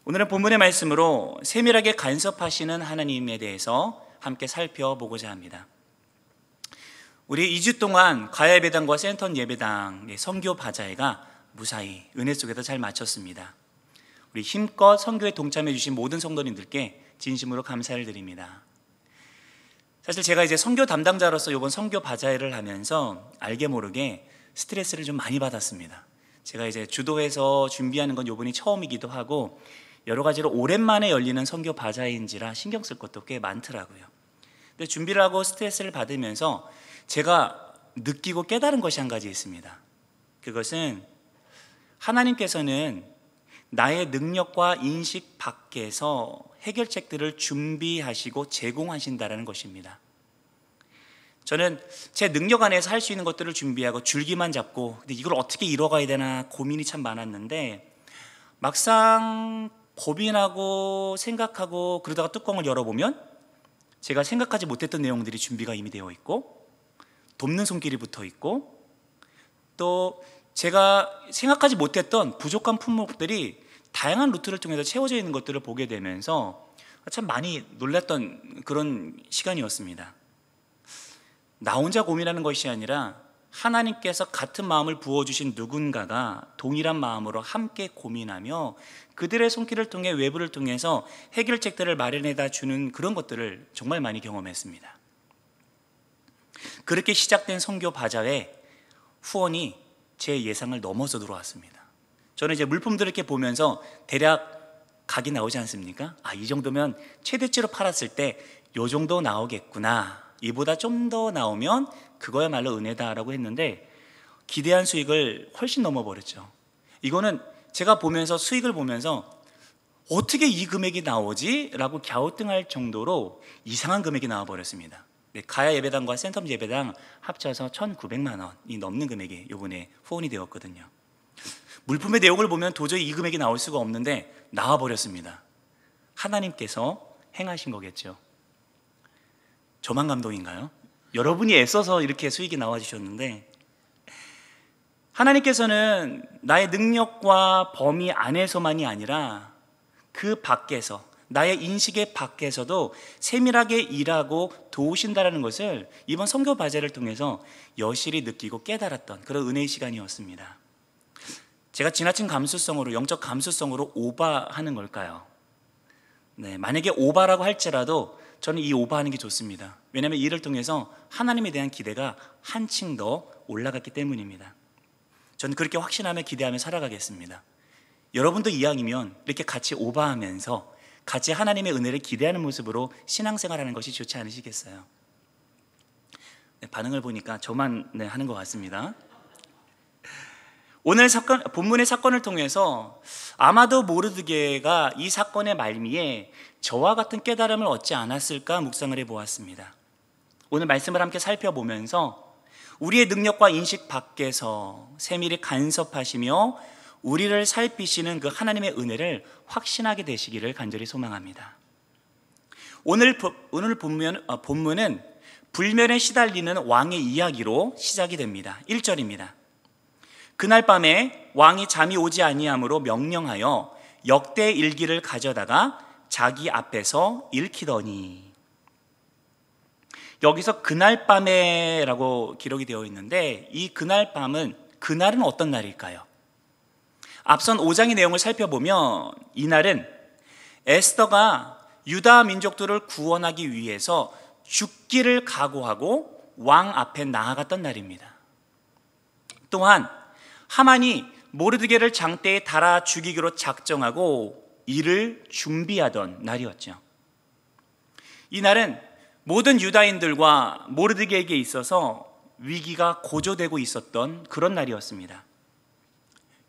오늘은 본문의 말씀으로 세밀하게 간섭하시는 하나님에 대해서 함께 살펴보고자 합니다. 우리 2주 동안 가야예배당과 센터 예배당의 선교 바자회가 무사히 은혜 속에서 잘 마쳤습니다. 우리 힘껏 선교에 동참해 주신 모든 성도님들께 진심으로 감사를 드립니다. 사실 제가 이제 선교 담당자로서 이번 선교 바자회를 하면서 알게 모르게 스트레스를 좀 많이 받았습니다. 제가 이제 주도해서 준비하는 건 이번이 처음이기도 하고 여러 가지로 오랜만에 열리는 선교 바자회인지라 신경 쓸 것도 꽤 많더라고요. 근데 준비를 하고 스트레스를 받으면서 제가 느끼고 깨달은 것이 한 가지 있습니다. 그것은 하나님께서는 나의 능력과 인식 밖에서 해결책들을 준비하시고 제공하신다는 것입니다. 저는 제 능력 안에서 할 수 있는 것들을 준비하고 줄기만 잡고 근데 이걸 어떻게 이뤄가야 되나 고민이 참 많았는데 막상 고민하고 생각하고 그러다가 뚜껑을 열어보면 제가 생각하지 못했던 내용들이 준비가 이미 되어 있고 돕는 손길이 붙어 있고 또 제가 생각하지 못했던 부족한 품목들이 다양한 루트를 통해서 채워져 있는 것들을 보게 되면서 참 많이 놀랐던 그런 시간이었습니다. 나 혼자 고민하는 것이 아니라 하나님께서 같은 마음을 부어주신 누군가가 동일한 마음으로 함께 고민하며 그들의 손길을 통해 외부를 통해서 해결책들을 마련해다 주는 그런 것들을 정말 많이 경험했습니다. 그렇게 시작된 선교 바자회 후원이 제 예상을 넘어서 들어왔습니다. 저는 이제 물품들을 이렇게 보면서 대략 각이 나오지 않습니까? 이 정도면 최대치로 팔았을 때 이 정도 나오겠구나. 이보다 좀 더 나오면 그거야말로 은혜다라고 했는데 기대한 수익을 훨씬 넘어버렸죠. 이거는 제가 보면서 수익을 보면서 어떻게 이 금액이 나오지? 라고 갸우뚱할 정도로 이상한 금액이 나와버렸습니다. 가야 예배당과 센텀 예배당 합쳐서 1,900만 원이 넘는 금액이 이번에 후원이 되었거든요. 물품의 내용을 보면 도저히 이 금액이 나올 수가 없는데 나와버렸습니다. 하나님께서 행하신 거겠죠. 저만 감동인가요? 여러분이 애써서 이렇게 수익이 나와주셨는데 하나님께서는 나의 능력과 범위 안에서만이 아니라 그 밖에서 나의 인식의 밖에서도 세밀하게 일하고 도우신다는 것을 이번 선교 바자회를 통해서 여실히 느끼고 깨달았던 그런 은혜의 시간이었습니다. 제가 지나친 감수성으로 영적 감수성으로 오바하는 걸까요? 만약에 오바라고 할지라도 저는 이 오바하는 게 좋습니다. 왜냐하면 이를 통해서 하나님에 대한 기대가 한층 더 올라갔기 때문입니다. 저는 그렇게 확신하며 기대하며 살아가겠습니다. 여러분도 이왕이면 이렇게 같이 오바하면서 같이 하나님의 은혜를 기대하는 모습으로 신앙생활하는 것이 좋지 않으시겠어요? 반응을 보니까 저만 하는 것 같습니다. 오늘 본문의 사건을 통해서 아마도 모르드게가 이 사건의 말미에 저와 같은 깨달음을 얻지 않았을까 묵상을 해보았습니다. 오늘 말씀을 함께 살펴보면서 우리의 능력과 인식 밖에서 세밀히 간섭하시며 우리를 살피시는 그 하나님의 은혜를 확신하게 되시기를 간절히 소망합니다. 오늘 본문은 불면에 시달리는 왕의 이야기로 시작이 됩니다. 1절입니다. 그날 밤에 왕이 잠이 오지 아니하므로 명령하여 역대 일기를 가져다가 자기 앞에서 읽히더니, 여기서 그날 밤에 라고 기록이 되어 있는데 이 그날은 어떤 날일까요? 앞선 5장의 내용을 살펴보면 이날은 에스더가 유다 민족들을 구원하기 위해서 죽기를 각오하고 왕 앞에 나아갔던 날입니다. 또한 하만이 모르드게를 장대에 달아 죽이기로 작정하고 이를 준비하던 날이었죠. 이 날은 모든 유다인들과 모르드게에게 있어서 위기가 고조되고 있었던 그런 날이었습니다.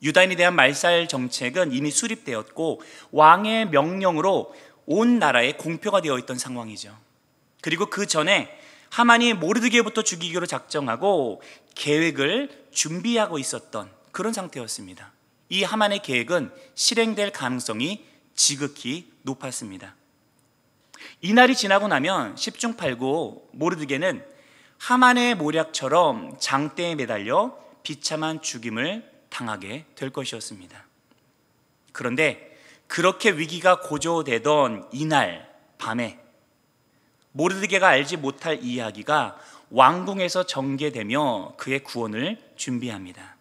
유다인에 대한 말살 정책은 이미 수립되었고 왕의 명령으로 온 나라에 공표가 되어 있던 상황이죠. 그리고 그 전에 하만이 모르드게부터 죽이기로 작정하고 계획을 준비하고 있었던 그런 상태였습니다. 이 하만의 계획은 실행될 가능성이 지극히 높았습니다. 이 날이 지나고 나면 10중 8구 모르드게는 하만의 모략처럼 장대에 매달려 비참한 죽임을 당하게 될 것이었습니다. 그런데 그렇게 위기가 고조되던 이날 밤에 모르드게가 알지 못할 이야기가 왕궁에서 전개되며 그의 구원을 준비합니다.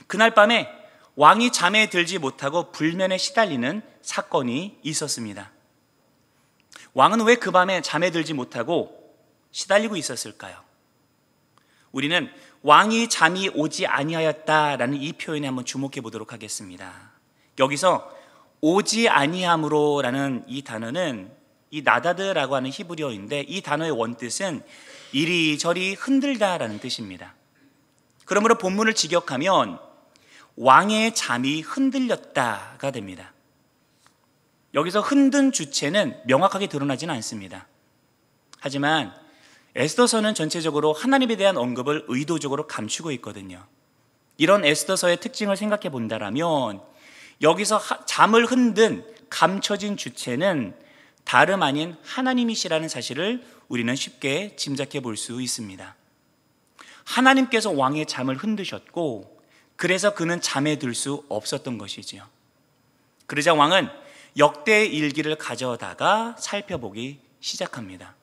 그날 밤에 왕이 잠에 들지 못하고 불면에 시달리는 사건이 있었습니다. 왕은 왜 그 밤에 잠에 들지 못하고 시달리고 있었을까요? 우리는 왕이 잠이 오지 아니하였다라는 이 표현에 한번 주목해 보도록 하겠습니다. 여기서 오지 아니함으로라는 이 단어는 이 나다드라고 하는 히브리어인데 이 단어의 원뜻은 이리저리 흔들다라는 뜻입니다. 그러므로 본문을 직역하면 왕의 잠이 흔들렸다가 됩니다. 여기서 흔든 주체는 명확하게 드러나지는 않습니다. 하지만 에스더서는 전체적으로 하나님에 대한 언급을 의도적으로 감추고 있거든요. 이런 에스더서의 특징을 생각해 본다면 여기서 잠을 흔든 감춰진 주체는 다름 아닌 하나님이시라는 사실을 우리는 쉽게 짐작해 볼 수 있습니다. 하나님께서 왕의 잠을 흔드셨고 그래서 그는 잠에 들 수 없었던 것이지요. 그러자 왕은 역대 일기를 가져다가 살펴보기 시작합니다.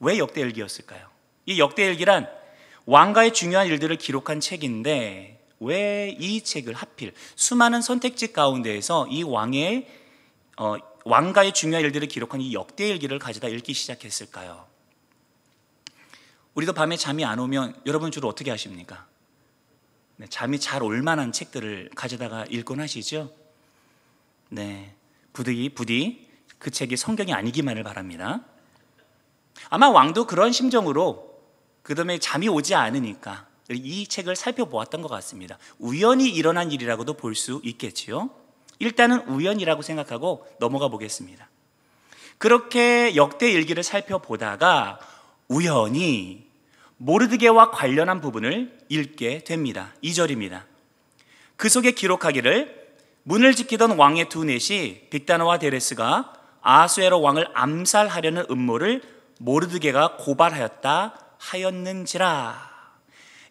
왜 역대 일기였을까요? 이 역대 일기란 왕가의 중요한 일들을 기록한 책인데 왜 이 책을 하필 수많은 선택지 가운데에서 이 왕가의 중요한 일들을 기록한 이 역대 일기를 가져다 읽기 시작했을까요? 우리도 밤에 잠이 안 오면 여러분 주로 어떻게 하십니까? 네, 잠이 잘 올 만한 책들을 가져다가 읽곤 하시죠? 네, 부디 그 책이 성경이 아니기만을 바랍니다. 아마 왕도 그런 심정으로 그 다음에 잠이 오지 않으니까 이 책을 살펴보았던 것 같습니다. 우연히 일어난 일이라고도 볼 수 있겠지요. 일단은 우연이라고 생각하고 넘어가 보겠습니다. 그렇게 역대 일기를 살펴보다가 우연히 모르드게와 관련한 부분을 읽게 됩니다. 2절입니다. 그 속에 기록하기를 문을 지키던 왕의 두 넷이 빅다나와 데레스가 아하수에로 왕을 암살하려는 음모를 모르드게가 고발하였다 하였는지라.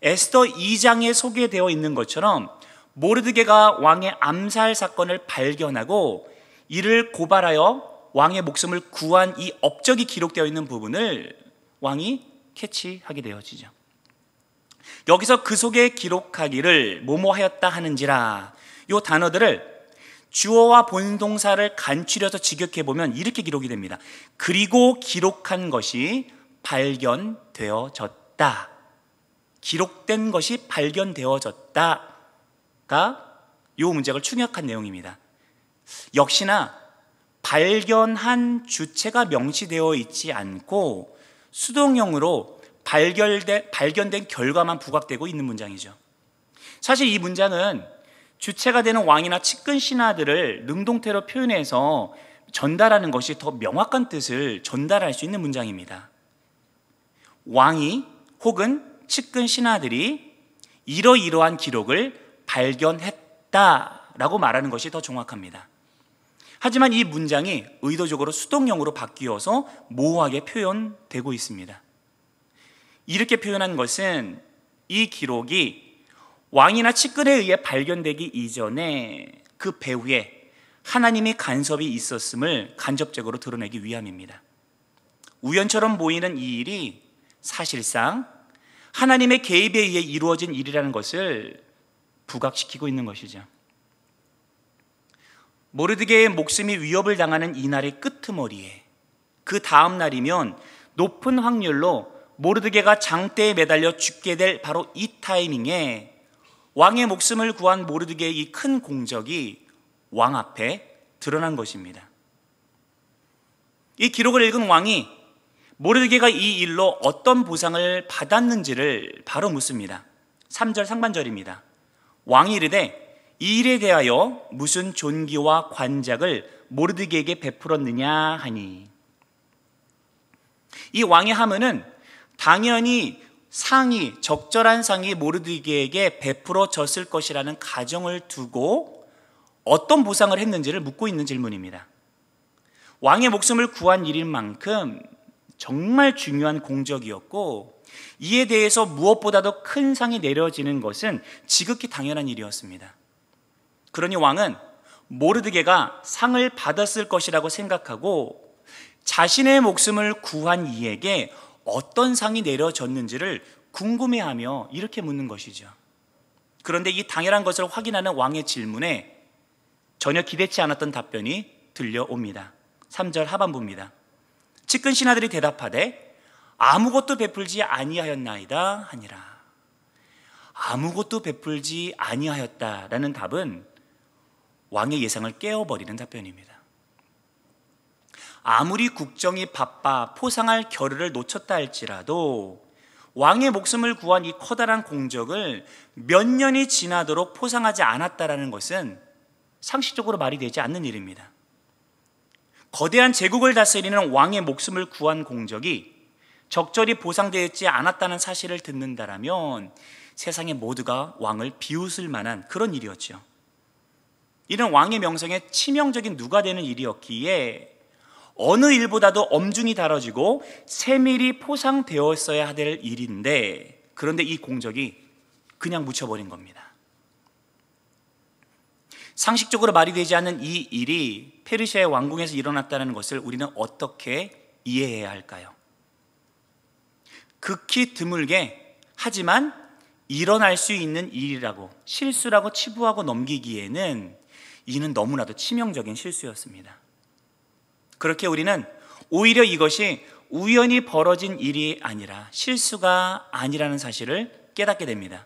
에스더 2장에 소개되어 있는 것처럼 모르드게가 왕의 암살 사건을 발견하고 이를 고발하여 왕의 목숨을 구한 이 업적이 기록되어 있는 부분을 왕이 캐치하게 되어지죠. 여기서 그 속에 기록하기를 뭐뭐하였다 하는지라, 이 단어들을 주어와 본동사를 간추려서 직역해 보면 이렇게 기록이 됩니다. 그리고 기록한 것이 발견되어졌다. 기록된 것이 발견되어졌다가 이 문장을 충격한 내용입니다. 역시나 발견한 주체가 명시되어 있지 않고 수동형으로 발견된 결과만 부각되고 있는 문장이죠. 사실 이 문장은 주체가 되는 왕이나 측근 신하들을 능동태로 표현해서 전달하는 것이 더 명확한 뜻을 전달할 수 있는 문장입니다. 왕이 혹은 측근 신하들이 이러이러한 기록을 발견했다라고 말하는 것이 더 정확합니다. 하지만 이 문장이 의도적으로 수동형으로 바뀌어서 모호하게 표현되고 있습니다. 이렇게 표현한 것은 이 기록이 왕이나 측근에 의해 발견되기 이전에 그 배후에 하나님의 간섭이 있었음을 간접적으로 드러내기 위함입니다. 우연처럼 보이는 이 일이 사실상 하나님의 개입에 의해 이루어진 일이라는 것을 부각시키고 있는 것이죠. 모르드게의 목숨이 위협을 당하는 이날의 끄트머리에 그 다음 날이면 높은 확률로 모르드게가 장대에 매달려 죽게 될 바로 이 타이밍에 왕의 목숨을 구한 모르드게의 이 큰 공적이 왕 앞에 드러난 것입니다. 이 기록을 읽은 왕이 모르드게가 이 일로 어떤 보상을 받았는지를 바로 묻습니다. 3절 상반절입니다. 왕이 이르되 이 일에 대하여 무슨 존귀와 관작을 모르드게에게 베풀었느냐 하니, 이 왕의 하문은 당연히 적절한 상이 모르드게에게 베풀어졌을 것이라는 가정을 두고 어떤 보상을 했는지를 묻고 있는 질문입니다. 왕의 목숨을 구한 일인 만큼 정말 중요한 공적이었고 이에 대해서 무엇보다도 큰 상이 내려지는 것은 지극히 당연한 일이었습니다. 그러니 왕은 모르드게가 상을 받았을 것이라고 생각하고 자신의 목숨을 구한 이에게 어떤 상이 내려졌는지를 궁금해하며 이렇게 묻는 것이죠. 그런데 이 당연한 것을 확인하는 왕의 질문에 전혀 기대치 않았던 답변이 들려옵니다. 3절 하반부입니다. 측근 신하들이 대답하되 아무것도 베풀지 아니하였나이다 하니라. 아무것도 베풀지 아니하였다라는 답은 왕의 예상을 깨어버리는 답변입니다. 아무리 국정이 바빠 포상할 겨를을 놓쳤다 할지라도 왕의 목숨을 구한 이 커다란 공적을 몇 년이 지나도록 포상하지 않았다라는 것은 상식적으로 말이 되지 않는 일입니다. 거대한 제국을 다스리는 왕의 목숨을 구한 공적이 적절히 보상되지 않았다는 사실을 듣는다라면 세상의 모두가 왕을 비웃을 만한 그런 일이었죠. 이는 왕의 명성에 치명적인 누가 되는 일이었기에 어느 일보다도 엄중히 다뤄지고 세밀히 포상되었어야 될 일인데, 그런데 이 공적이 그냥 묻혀버린 겁니다. 상식적으로 말이 되지 않는 이 일이 페르시아의 왕궁에서 일어났다는 것을 우리는 어떻게 이해해야 할까요? 극히 드물게 하지만 일어날 수 있는 일이라고, 실수라고 치부하고 넘기기에는 이는 너무나도 치명적인 실수였습니다. 그렇게 우리는 오히려 이것이 우연히 벌어진 일이 아니라 실수가 아니라는 사실을 깨닫게 됩니다.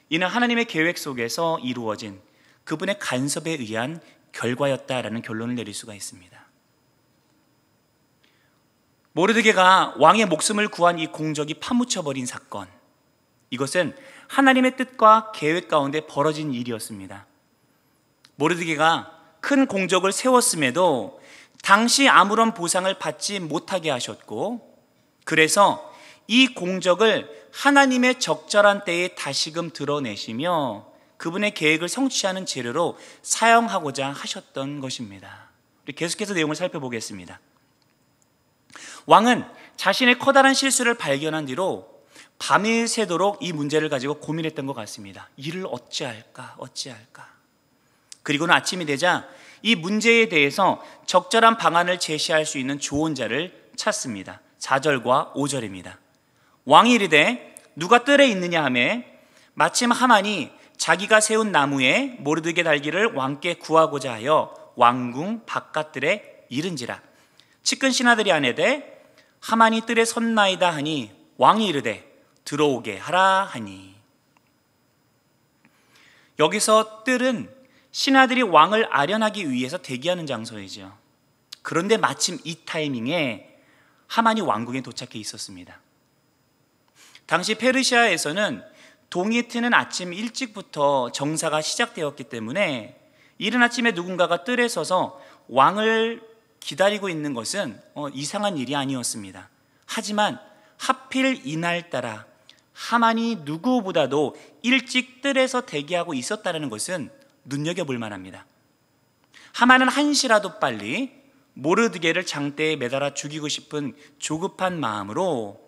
이는 하나님의 계획 속에서 이루어진 그분의 간섭에 의한 결과였다라는 결론을 내릴 수가 있습니다. 모르드게가 왕의 목숨을 구한 이 공적이 파묻혀버린 사건, 이것은 하나님의 뜻과 계획 가운데 벌어진 일이었습니다. 모르드게가 큰 공적을 세웠음에도 당시 아무런 보상을 받지 못하게 하셨고, 그래서 이 공적을 하나님의 적절한 때에 다시금 드러내시며 그분의 계획을 성취하는 재료로 사용하고자 하셨던 것입니다. 우리 계속해서 내용을 살펴보겠습니다. 왕은 자신의 커다란 실수를 발견한 뒤로 밤이 새도록 이 문제를 가지고 고민했던 것 같습니다. 이를 어찌할까? 그리고는 아침이 되자 이 문제에 대해서 적절한 방안을 제시할 수 있는 조언자를 찾습니다. 4절과 5절입니다. 왕이 이르되 누가 뜰에 있느냐 하며 마침 하만이 자기가 세운 나무에 모르드게 달기를 왕께 구하고자 하여 왕궁 바깥들에 이른지라. 측근 신하들이 아내되 하만이 뜰에 섰나이다 하니 왕이 이르되 들어오게 하라 하니. 여기서 뜰은 신하들이 왕을 아련하기 위해서 대기하는 장소이죠. 그런데 마침 이 타이밍에 하만이 왕궁에 도착해 있었습니다. 당시 페르시아에서는 동이 트는 아침 일찍부터 정사가 시작되었기 때문에 이른 아침에 누군가가 뜰에 서서 왕을 기다리고 있는 것은 이상한 일이 아니었습니다. 하지만 하필 이날따라 하만이 누구보다도 일찍 뜰에서 대기하고 있었다는 것은 눈여겨볼 만합니다. 하만은 한시라도 빨리 모르드게를 장대에 매달아 죽이고 싶은 조급한 마음으로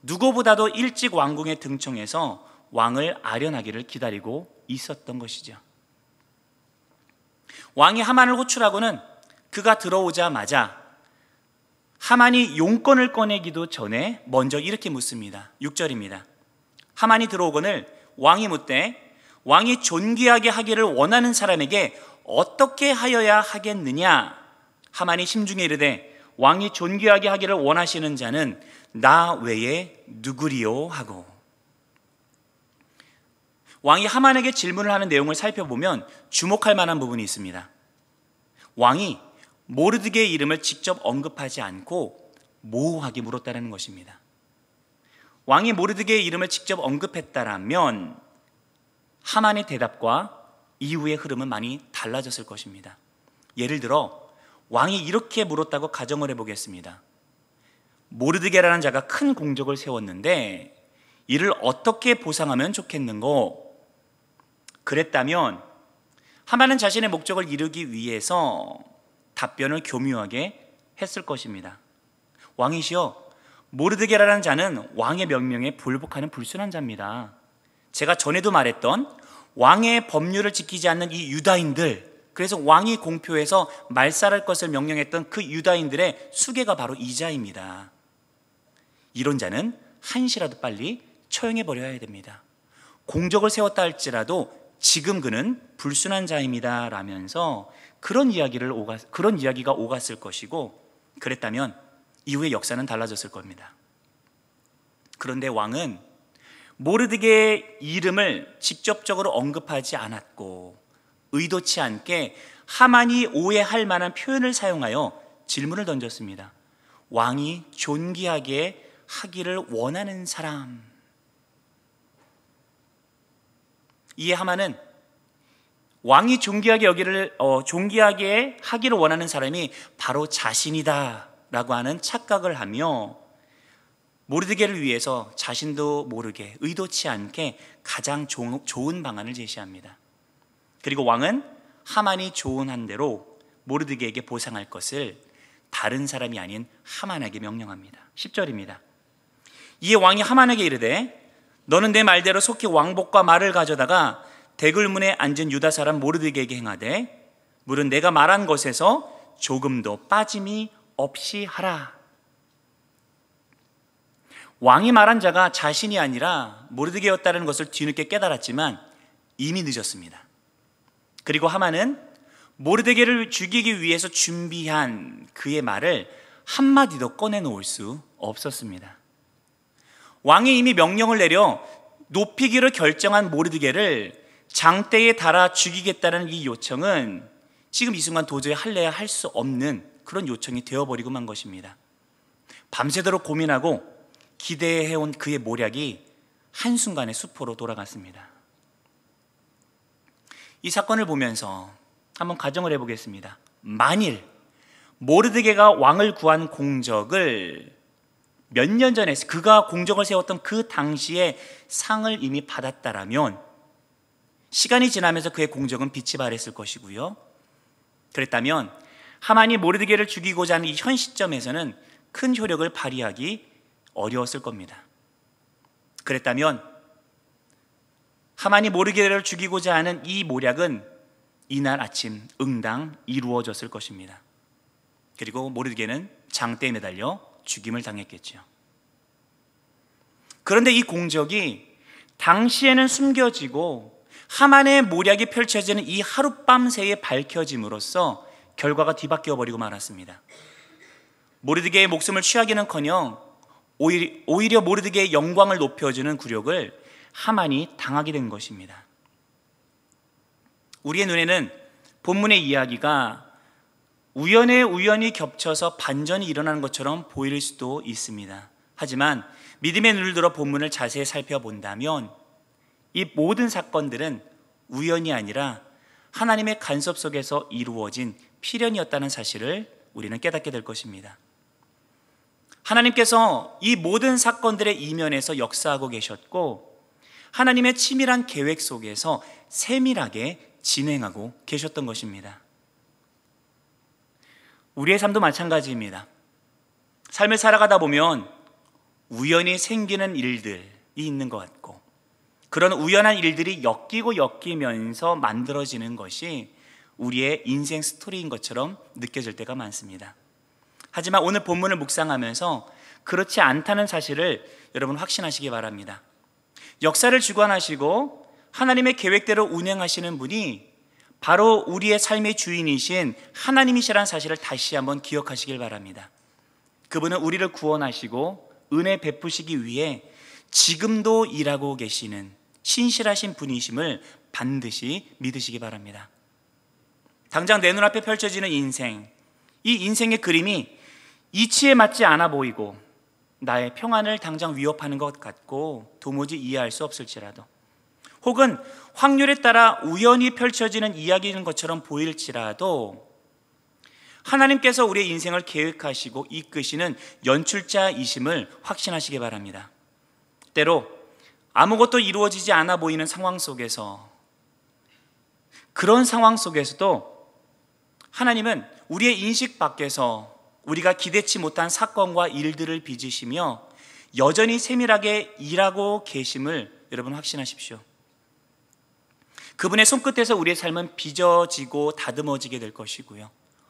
누구보다도 일찍 왕궁에 등청해서 왕을 아련하기를 기다리고 있었던 것이죠. 왕이 하만을 호출하고는 그가 들어오자마자 하만이 용건을 꺼내기도 전에 먼저 이렇게 묻습니다. 6절입니다. 하만이 들어오거늘 왕이 묻되 왕이 존귀하게 하기를 원하는 사람에게 어떻게 하여야 하겠느냐? 하만이 심중에 이르되 왕이 존귀하게 하기를 원하시는 자는 나 외에 누구리요? 하고. 왕이 하만에게 질문을 하는 내용을 살펴보면 주목할 만한 부분이 있습니다. 왕이 모르드게의 이름을 직접 언급하지 않고 모호하게 물었다는 것입니다. 왕이 모르드게의 이름을 직접 언급했다라면 하만의 대답과 이후의 흐름은 많이 달라졌을 것입니다. 예를 들어 왕이 이렇게 물었다고 가정을 해보겠습니다. 모르드게라는 자가 큰 공적을 세웠는데 이를 어떻게 보상하면 좋겠는고? 그랬다면 하만은 자신의 목적을 이루기 위해서 답변을 교묘하게 했을 것입니다. 왕이시여, 모르드게라는 자는 왕의 명령에 불복하는 불순한 자입니다. 제가 전에도 말했던 왕의 법률을 지키지 않는 이 유다인들, 그래서 왕이 공표해서 말살할 것을 명령했던 그 유다인들의 수괴가 바로 이 자입니다. 이런 자는 한시라도 빨리 처형해 버려야 됩니다. 공적을 세웠다 할지라도 지금 그는 불순한 자입니다 라면서 그런 이야기가 오갔을 것이고, 그랬다면 이후의 역사는 달라졌을 겁니다. 그런데 왕은 모르드게의 이름을 직접적으로 언급하지 않았고, 의도치 않게 하만이 오해할 만한 표현을 사용하여 질문을 던졌습니다. 왕이 존귀하게 하기를 원하는 사람. 이에 하만은 왕이 존귀하게 하기를 원하는 사람이 바로 자신이다 라고 하는 착각을 하며 모르드게를 위해서 자신도 모르게 의도치 않게 가장 좋은 방안을 제시합니다. 그리고 왕은 하만이 조언한 대로 모르드게에게 보상할 것을 다른 사람이 아닌 하만에게 명령합니다. 10절입니다. 이에 왕이 하만에게 이르되 너는 내 말대로 속히 왕복과 말을 가져다가 대궐문에 앉은 유다 사람 모르드게에게 행하되 물은 내가 말한 것에서 조금도 빠짐이 없이 하라. 왕이 말한 자가 자신이 아니라 모르드게였다는 것을 뒤늦게 깨달았지만 이미 늦었습니다. 그리고 하만은 모르드게를 죽이기 위해서 준비한 그의 말을 한마디도 꺼내놓을 수 없었습니다. 왕이 이미 명령을 내려 높이기로 결정한 모르드게를 장대에 달아 죽이겠다는 이 요청은 지금 이 순간 도저히 할래야 할 수 없는 그런 요청이 되어버리고 만 것입니다. 밤새도록 고민하고 기대해온 그의 모략이 한순간에 수포로 돌아갔습니다. 이 사건을 보면서 한번 가정을 해보겠습니다. 만일 모르드게가 왕을 구한 공적을 몇 년 전에 그가 공적을 세웠던 그 당시에 상을 이미 받았다라면 시간이 지나면서 그의 공적은 빛이 발했을 것이고요. 그랬다면 하만이 모르드게를 죽이고자 하는 이 현 시점에서는 큰 효력을 발휘하기 어려웠을 겁니다. 그랬다면 하만이 모르드게를 죽이고자 하는 이 모략은 이날 아침 응당 이루어졌을 것입니다. 그리고 모르드게는 장대에 매달려 죽임을 당했겠죠. 그런데 이 공적이 당시에는 숨겨지고 하만의 모략이 펼쳐지는 이 하룻밤새에 밝혀짐으로써 결과가 뒤바뀌어 버리고 말았습니다. 모르드게의 목숨을 취하기는커녕 오히려 모르드게의 영광을 높여주는 굴욕을 하만이 당하게 된 것입니다. 우리의 눈에는 본문의 이야기가 우연히 겹쳐서 반전이 일어나는 것처럼 보일 수도 있습니다. 하지만 믿음의 눈을 들어 본문을 자세히 살펴본다면 이 모든 사건들은 우연이 아니라 하나님의 간섭 속에서 이루어진 필연이었다는 사실을 우리는 깨닫게 될 것입니다. 하나님께서 이 모든 사건들의 이면에서 역사하고 계셨고 하나님의 치밀한 계획 속에서 세밀하게 진행하고 계셨던 것입니다. 우리의 삶도 마찬가지입니다. 삶을 살아가다 보면 우연히 생기는 일들이 있는 것 같고 그런 우연한 일들이 엮이면서 만들어지는 것이 우리의 인생 스토리인 것처럼 느껴질 때가 많습니다. 하지만 오늘 본문을 묵상하면서 그렇지 않다는 사실을 여러분 확신하시기 바랍니다. 역사를 주관하시고 하나님의 계획대로 운행하시는 분이 바로 우리의 삶의 주인이신 하나님이시라는 사실을 다시 한번 기억하시길 바랍니다. 그분은 우리를 구원하시고 은혜 베푸시기 위해 지금도 일하고 계시는 신실하신 분이심을 반드시 믿으시기 바랍니다. 당장 내 눈앞에 펼쳐지는 인생, 이 인생의 그림이 이치에 맞지 않아 보이고 나의 평안을 당장 위협하는 것 같고 도무지 이해할 수 없을지라도, 혹은 확률에 따라 우연히 펼쳐지는 이야기인 것처럼 보일지라도 하나님께서 우리의 인생을 계획하시고 이끄시는 연출자이심을 확신하시기 바랍니다. 때로 아무것도 이루어지지 않아 보이는 상황 속에서, 그런 상황 속에서도 하나님은 우리의 인식 밖에서 우리가 기대치 못한 사건과 일들을 빚으시며 여전히 세밀하게 일하고 계심을 여러분 확신하십시오. 그분의 손끝에서 우리의 삶은 빚어지고 다듬어지게 될 것이고요.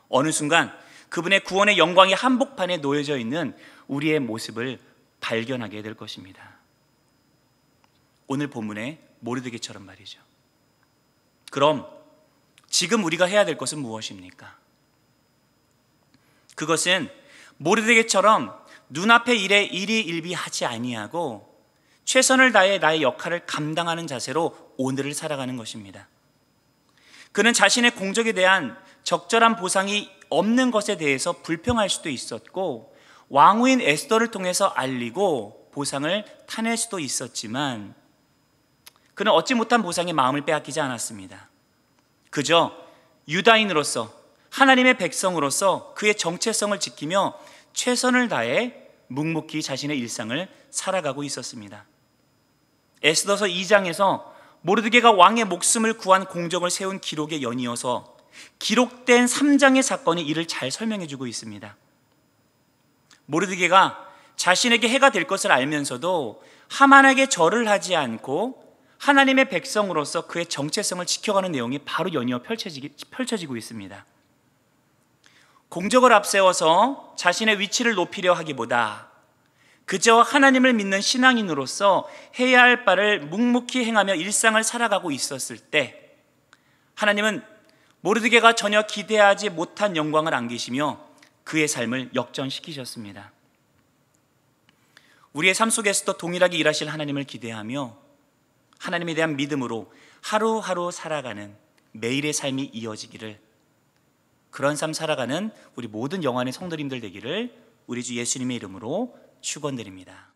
어느 순간 그분의 구원의 영광이 한복판에 놓여져 있는 우리의 모습을 발견하게 될 것입니다. 오늘 본문의 모르드게처럼 말이죠. 그럼 지금 우리가 해야 될 것은 무엇입니까? 그것은 모르드게처럼 눈앞의 일에 일희일비하지 아니하고 최선을 다해 나의 역할을 감당하는 자세로 오늘을 살아가는 것입니다. 그는 자신의 공적에 대한 적절한 보상이 없는 것에 대해서 불평할 수도 있었고 왕후인 에스더를 통해서 알리고 보상을 타낼 수도 있었지만 그는 얻지 못한 보상에 마음을 빼앗기지 않았습니다. 그저 유다인으로서 하나님의 백성으로서 그의 정체성을 지키며 최선을 다해 묵묵히 자신의 일상을 살아가고 있었습니다. 에스더서 2장에서 모르드게가 왕의 목숨을 구한 공적을 세운 기록에 연이어서 기록된 3장의 사건이 이를 잘 설명해 주고 있습니다. 모르드게가 자신에게 해가 될 것을 알면서도 하만에게 절을 하지 않고 하나님의 백성으로서 그의 정체성을 지켜가는 내용이 바로 연이어 펼쳐지고 있습니다. 공적을 앞세워서 자신의 위치를 높이려 하기보다 그저 하나님을 믿는 신앙인으로서 해야 할 바를 묵묵히 행하며 일상을 살아가고 있었을 때 하나님은 모르드게가 전혀 기대하지 못한 영광을 안기시며 그의 삶을 역전시키셨습니다. 우리의 삶 속에서도 동일하게 일하실 하나님을 기대하며 하나님에 대한 믿음으로 하루하루 살아가는 매일의 삶이 이어지기를, 그런 삶 살아가는 우리 모든 영안의 성도님들 되기를 우리 주 예수님의 이름으로 축원드립니다.